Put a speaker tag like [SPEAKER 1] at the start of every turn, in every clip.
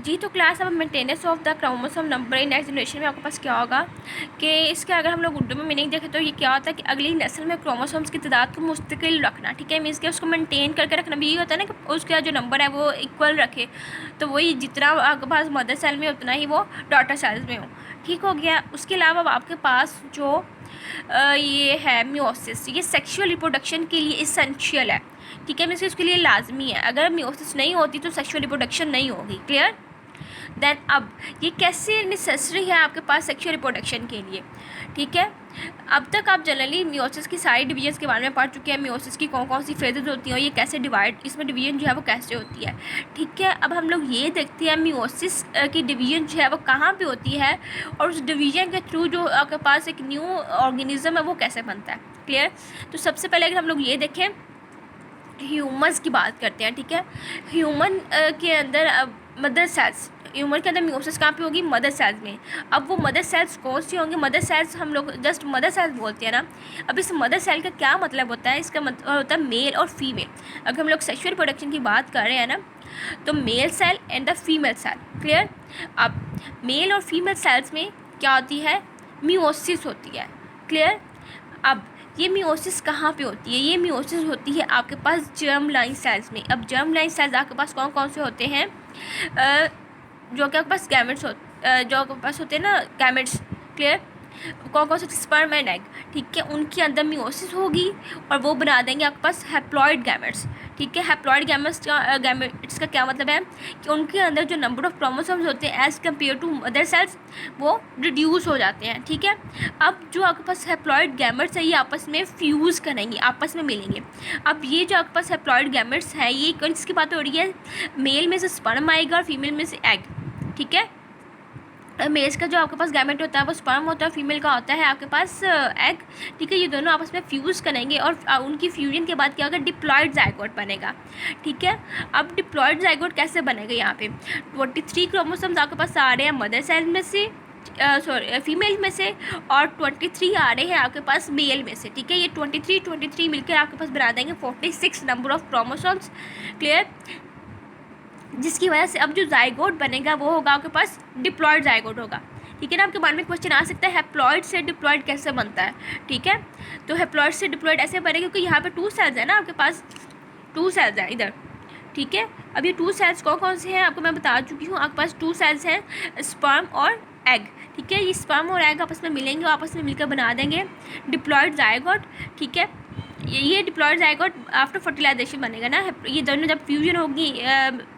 [SPEAKER 1] जी तो क्लास अब maintenance of the chromosome number in next generation में आपके पास क्या होगा कि इसके अगर हम लोग उर्दू में मीनिंग देखें तो ये क्या होता है कि अगली नस्ल में क्रोमोसोम्स की तादाद को मुस्तकिल रखना, ठीक है। मीन्स कि उसको मेंटेन करके रखना भी ये होता है ना कि उसका जो नंबर है वो इक्वल रखे, तो वही जितना आपके पास मदर सेल में उतना ही वो डॉटर सेल्स में हो, ठीक हो गया। उसके अलावा अब आपके पास जो ये है मियोसिस, ये सेक्सुअल रिप्रोडक्शन के लिए इसेंशियल है, ठीक है। मीन्स इसके लिए लाजमी है, अगर मियोसिस नहीं होती तो सेक्सुअल रिप्रोडक्शन नहीं होगी, क्लियर। देन अब ये कैसे नेसेसरी है आपके पास सेक्सुअल रिप्रोडक्शन के लिए, ठीक है। अब तक आप जनरली मियोसिस की सारी डिवीजन्स के बारे में पढ़ चुके हैं, मियोसिस की कौन कौन सी फेजेज होती हैं और ये कैसे डिवाइड, इसमें डिवीजन जो है वो कैसे होती है, ठीक है। अब हम लोग ये देखते हैं मियोसिस की डिवीजन जो है वो कहाँ पे होती है और उस डिवीजन के थ्रू जो आपके पास एक न्यू ऑर्गेनिज्म है वो कैसे बनता है, क्लियर। तो सबसे पहले अगर हम लोग ये देखें ह्यूमन्स की बात करते हैं, ठीक है। ह्यूमन के अंदर मदर सेल्स, ह्यूमन के अंदर मियोसिस कहाँ पे होगी, मदर सेल्स में। अब वो मदर सेल्स कौन सी होंगी, मदर सेल्स हम लोग जस्ट मदर सेल्स बोलते हैं ना। अब इस मदर सेल का क्या मतलब होता है, इसका मतलब होता है मेल और फीमेल। अगर हम लोग सेक्सुअल रिप्रोडक्शन की बात कर रहे हैं ना तो male cell and the female cell, clear. अब मेल और फीमेल सेल्स में क्या होती है, मियोसिस होती है, क्लियर। अब ये मियोसिस कहाँ पे होती है, ये मियोसिस होती है आपके पास जर्म लाइन सेल्स में। अब जर्म लाइन सेल्स आपके पास कौन कौन से होते हैं, जो कि आपके पास गैमेट्स जो आपके पास होते हैं ना गैमेट्स, क्लियर। कौन कौन से, स्पर्म एंड एग, ठीक है। उनके अंदर मियोसिस होगी और वो बना देंगे आपके पास हैप्लॉइड गैमेट्स, ठीक है। हैप्लॉइड गैमेट्स का क्या मतलब है कि उनके अंदर जो नंबर ऑफ क्रोमोसोम्स होते हैं as compare to mother cells वो रिड्यूस हो जाते हैं, ठीक है। अब जो आपके पास हैप्लॉइड गैमेट्स है ये आपस में फ्यूज़ करेंगे, आपस में मिलेंगे। अब ये जो आपके पास हैप्लॉइड गैमेट्स है ये किसकी बात हो रही है, मेल में से स्पर्म आएगा और फीमेल में से एग, ठीक है। मेल्स का जो आपके पास गैमेट होता है वो स्पर्म होता है, फीमेल का होता है आपके पास एग, ठीक है। ये दोनों आपस में फ्यूज़ करेंगे और उनकी फ्यूजन के बाद क्या होगा, डिप्लॉयड जाइगोट बनेगा, ठीक है। अब डिप्लॉयड जाइगोट कैसे बनेगा, यहाँ पे 23 क्रोमोसोम्स आपके पास आ रहे हैं मदर सेल में से, सॉरी फीमेल में से, और 23 आ रहे हैं आपके पास मेल में से, ठीक है। ये 23 मिलकर आपके पास बना देंगे 46 नंबर ऑफ क्रोमोसोम्स, क्लियर। जिसकी वजह से अब जो जाइगोट बनेगा वो होगा आपके पास डिप्लॉयड जाइगोट होगा, ठीक है ना। आपके मन में क्वेश्चन आ सकता है हैप्लॉइड से डिप्लॉयड कैसे बनता है, ठीक है। तो हैप्लॉइड से डिप्लॉयड ऐसे बनेगा क्योंकि यहाँ पे 2 सेल्स है ना, आपके पास 2 सेल्स है इधर, ठीक है। अब ये 2 सेल्स कौन कौन से हैं आपको मैं बता चुकी हूँ, आपके पास 2 सेल्स हैं स्पर्म और एग, ठीक है। ये स्पर्म और एग आपस में मिलेंगे, आपस में मिलकर बना देंगे डिप्लॉयड जाइगोट, ठीक है। ये डिप्लॉयड जाइगोट आफ्टर फर्टिलाइजेशन बनेगा ना, ये दोनों जब फ्यूजन होगी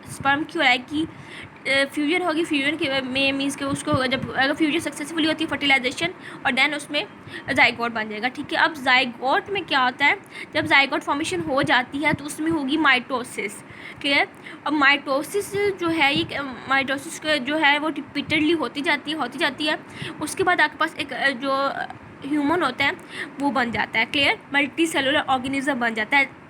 [SPEAKER 1] स्पर्म की और एग की फ्यूजन होगी, फ्यूजन के में मीन्स के उसको जब अगर फ्यूजन सक्सेसफुली होती है फर्टिलाइजेशन और देन उसमें जाइगोट बन जाएगा, ठीक है। अब जाइगोट में क्या होता है, जब जाइगोट फॉर्मेशन हो जाती है तो उसमें होगी माइटोसिस, क्लियर। अब माइटोसिस जो है ये माइटोसिस जो है वो रिपीटेडली होती जाती है। उसके बाद आपके पास एक जो ह्यूमन होता है वो बन जाता है, क्लियर। मल्टी सेलुलर ऑर्गेनिज्म बन जाता है।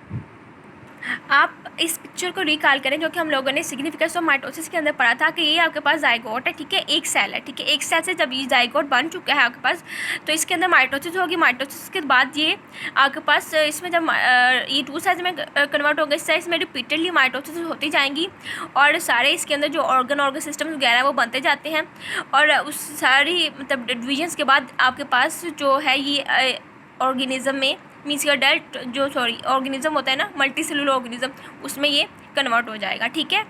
[SPEAKER 1] आप इस पिक्चर को रिकॉल करें जो कि हम लोगों ने सिग्निफिकेंस ऑफ माइटोसिस के अंदर पढ़ा था कि ये आपके पास जाइगोट है, ठीक है, एक सेल है, ठीक है। एक सेल से जब ये जाइगोट बन चुका है आपके पास तो इसके अंदर माइटोसिस होगी, माइटोसिस के बाद ये आपके पास इसमें जब ये 2 सेल्स में कन्वर्ट होगा, इससे इसमें रिपीटेडली माइटोसिस होती जाएंगी और सारे इसके अंदर जो ऑर्गन सिस्टम वगैरह वो बनते जाते हैं और उस सारी मतलब डिविजन्स के बाद आपके पास जो है ये ऑर्गेनिज्म में मीन्स अडल्ट जो ऑर्गेनिज्म होता है ना, मल्टी सेलुलर ऑर्गेनिज्म, उसमें ये कन्वर्ट हो जाएगा, ठीक है।